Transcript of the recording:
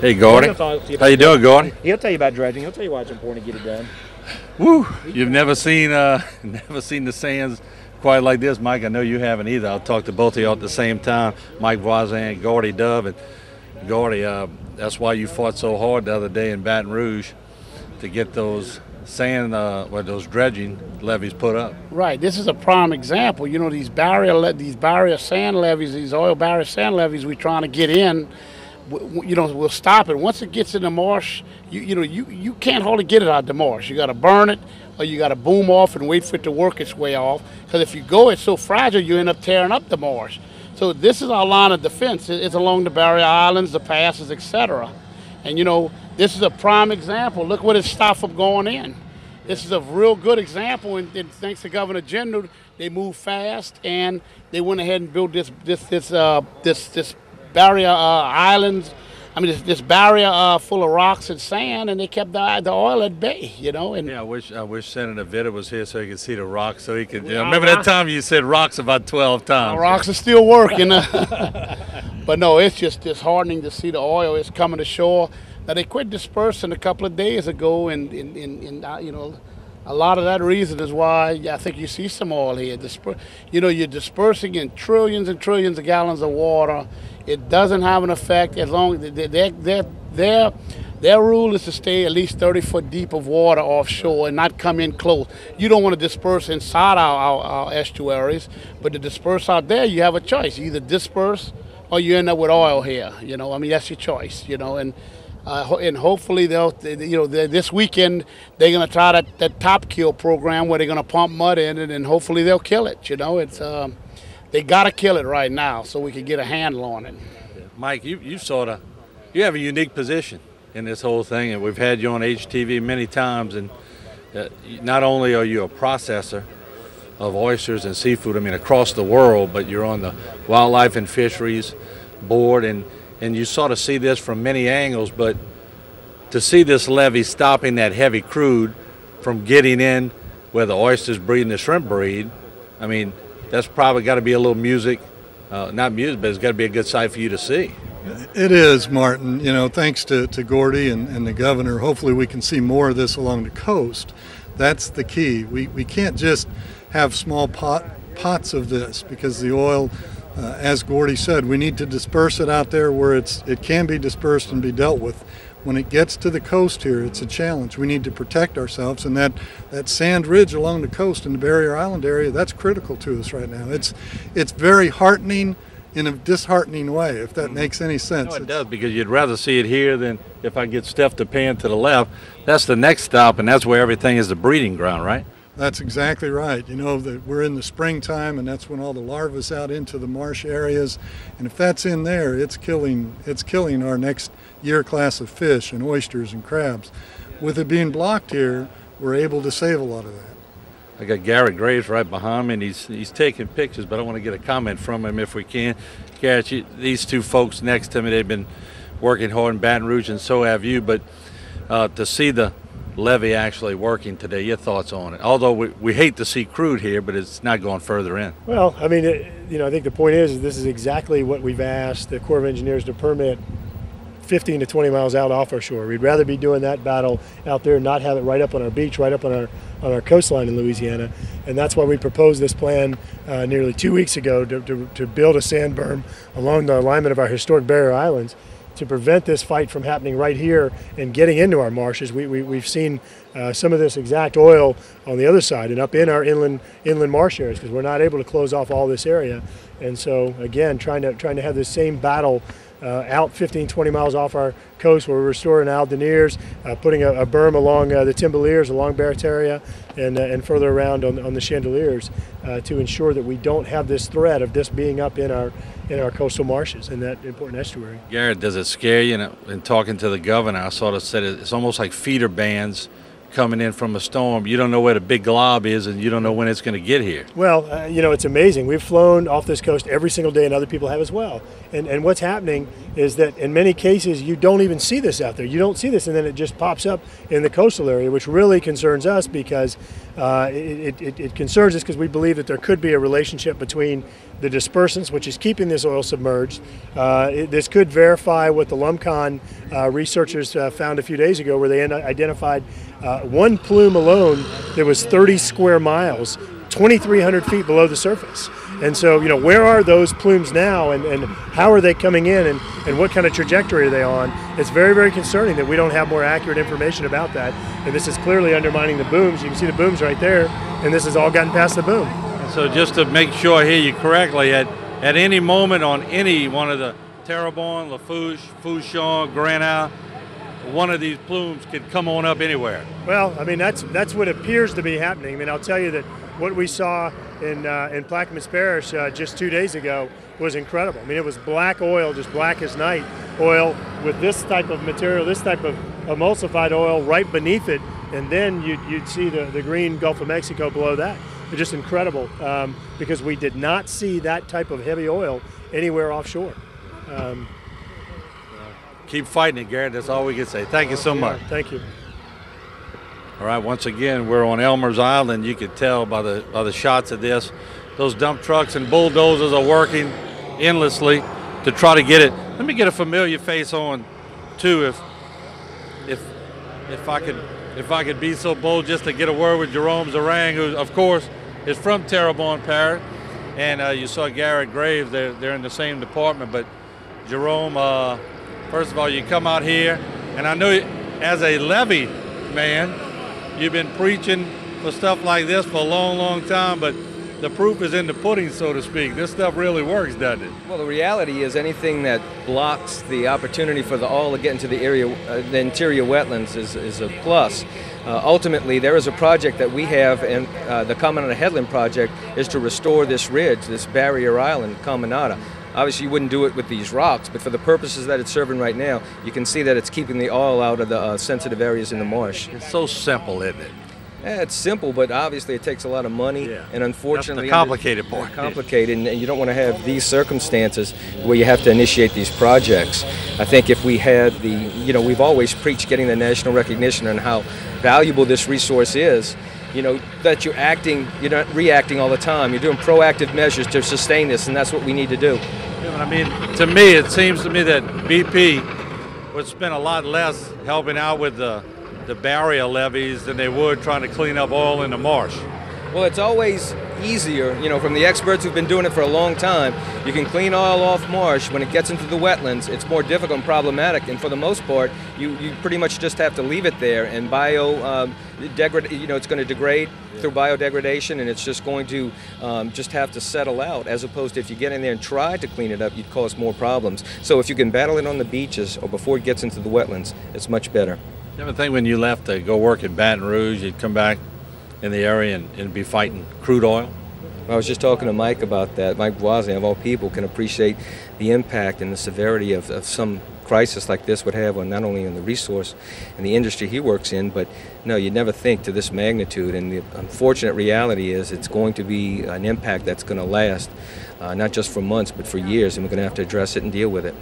Hey, Gordy. How you doing, Gordy? He'll tell you about dredging. He'll tell you why it's important to get it done. Woo! You've never seen the sands quite like this, Mike. I know you haven't either. I'll talk to both of y'all at the same time, Mike Voisin, Gordy Dove, and Gordy. That's why you fought so hard the other day in Baton Rouge to get those those dredging levees put up. Right. This is a prime example. You know, these barrier sand levees, these oil barrier sand levees we're trying to get in. We'll stop it. Once it gets in the marsh, you can't hardly get it out of the marsh. You got to burn it, or you got to boom off and wait for it to work its way off. Because if you go, it's so fragile, you end up tearing up the marsh. So this is our line of defense. It's along the barrier islands, the passes, etc. And this is a prime example. Look what it stopped from going in. This is a real good example, and thanks to Governor General, they moved fast and they went ahead and built this barrier islands. I mean, this barrier full of rocks and sand, and they kept the oil at bay. And yeah, I wish Senator Vitta was here so he could see the rocks, so he could. Remember that time you said rocks about 12 times. Rocks are still working, but no, it's just disheartening to see the oil is coming to shore. Now they quit dispersing a couple of days ago, and a lot of that reason is why I think you see some oil here. You're dispersing in trillions and trillions of gallons of water. It doesn't have an effect as long as their rule is to stay at least 30 foot deep of water offshore and not come in close. You don't want to disperse inside our estuaries, but to disperse out there, you have a choice. You either disperse or you end up with oil here. I mean, that's your choice. And hopefully this weekend they're going to try that top kill program where they're going to pump mud in it, and hopefully they'll kill it. They got to kill it right now so we can get a handle on it. Mike, you have a unique position in this whole thing, and we've had you on HTV many times. And not only are you a processor of oysters and seafood, I mean across the world, but you're on the Wildlife and Fisheries Board, and you sort of see this from many angles. But to see this levee stopping that heavy crude from getting in where the oysters breed and the shrimp breed, I mean, that's probably got to be a little music, not music, but it's got to be a good sight for you to see. It is, Martin. Thanks to Gordy and the governor, hopefully we can see more of this along the coast. That's the key. We can't just have small pots of this, because the oil, as Gordy said, we need to disperse it out there where it can be dispersed and be dealt with. When it gets to the coast here, it's a challenge. We need to protect ourselves, and that sand ridge along the coast in the Barrier Island area, that's critical to us right now. It's very heartening in a disheartening way, if that makes any sense. No, it does, because you'd rather see it here than if I get Steph to pan to the left. That's the next stop, and that's where everything is the breeding ground, right? That's exactly right. We're in the springtime, and that's when all the larvae's out into the marsh areas. And if that's in there, it's killing our next year class of fish and oysters and crabs. With it being blocked here, we're able to save a lot of that. I got Garrett Graves right behind me, and he's taking pictures, but I want to get a comment from him if we can. Garrett, these two folks next to me, they've been working hard in Baton Rouge, and so have you. But to see the levee actually working today, your thoughts on it? Although we hate to see crude here, but it's not going further in. Well, I mean, I think the point is this is exactly what we've asked the Corps of Engineers to permit 15 to 20 miles out off our shore. We'd rather be doing that battle out there and not have it right up on our beach, right up on our coastline in Louisiana. And that's why we proposed this plan nearly 2 weeks ago to build a sand berm along the alignment of our historic barrier islands to prevent this fight from happening right here and getting into our marshes. We've seen some of this exact oil on the other side and up in our inland marsh areas, because we're not able to close off all this area. And so again, trying to have this same battle out 15, 20 miles off our coast, where we're restoring Aldeniers, putting a berm along the Timbaliers, along Barataria, and further around on the Chandeliers to ensure that we don't have this threat of this being up in our coastal marshes in that important estuary. Garrett, does it scare you? In talking to the governor, I sort of said it's almost like feeder bands coming in from a storm. You don't know where the big glob is, and you don't know when it's going to get here. Well, it's amazing. We've flown off this coast every single day, and other people have as well. And what's happening is that in many cases you don't even see this out there. You don't see this, and then it just pops up in the coastal area, which really concerns us, because it concerns us because we believe that there could be a relationship between the dispersants, which is keeping this oil submerged. This could verify what the LUMCON researchers found a few days ago, where they identified one plume alone that was 30 square miles, 2,300 feet below the surface. And so, where are those plumes now, and how are they coming in, and what kind of trajectory are they on? It's very, very concerning that we don't have more accurate information about that. And this is clearly undermining the booms. You can see the booms right there, and this has all gotten past the boom. So just to make sure I hear you correctly, at any moment on any one of the Terrebonne, Lafourche, Fouchon, Grenat, one of these plumes could come on up anywhere. Well, I mean, that's what appears to be happening. I mean, I'll tell you that what we saw in Plaquemines Parish just 2 days ago was incredible. I mean, it was black oil, just black as night oil, with this type of material, this type of emulsified oil right beneath it, and then you'd see the green Gulf of Mexico below that. It's just incredible, because we did not see that type of heavy oil anywhere offshore. Keep fighting it, Garrett. That's all we can say. Thank you so much. Thank you. All right, once again, we're on Elmer's Island. You could tell by the shots of this. Those dump trucks and bulldozers are working endlessly to try to get it. Let me get a familiar face on, too, if I could be so bold just to get a word with Jerome Zarang, who, of course, is from Terrebonne Parish. And you saw Garrett Graves. They're in the same department. But Jerome, first of all, you come out here, and I know as a levee man, you've been preaching for stuff like this for a long, long time, but the proof is in the pudding, so to speak. This stuff really works, doesn't it? Well, the reality is anything that blocks the opportunity for the oil to get into the area, the interior wetlands, is a plus. Ultimately, there is a project that we have, and the Caminada Headland project is to restore this ridge, this barrier island, Caminada. Obviously, you wouldn't do it with these rocks, but for the purposes that it's serving right now, you can see that it's keeping the oil out of the sensitive areas in the marsh. It's so simple, isn't it? Yeah, it's simple, but obviously it takes a lot of money, and unfortunately, that's the complicated part. Complicated, and you don't want to have these circumstances where you have to initiate these projects. I think if we had we've always preached getting the national recognition and how valuable this resource is. That you're not reacting all the time. You're doing proactive measures to sustain this, and that's what we need to do. Yeah, I mean, to me, it seems to me that BP would spend a lot less helping out with the barrier levees than they would trying to clean up oil in the marsh. Well, it's always easier, from the experts who've been doing it for a long time. You can clean oil off marsh. When it gets into the wetlands, it's more difficult and problematic, and for the most part, you pretty much just have to leave it there, and it's going to degrade through biodegradation, and it's just going to just have to settle out, as opposed to if you get in there and try to clean it up, you'd cause more problems. So if you can battle it on the beaches or before it gets into the wetlands, it's much better. You ever think when you left to go work in Baton Rouge, you'd come back in the area and be fighting crude oil? I was just talking to Mike about that. Mike Wozniak, of all people, can appreciate the impact and the severity of some crisis like this would have on not only on the resource and the industry he works in, but no, you'd never think to this magnitude. And the unfortunate reality is it's going to be an impact that's going to last, not just for months, but for years, and we're going to have to address it and deal with it.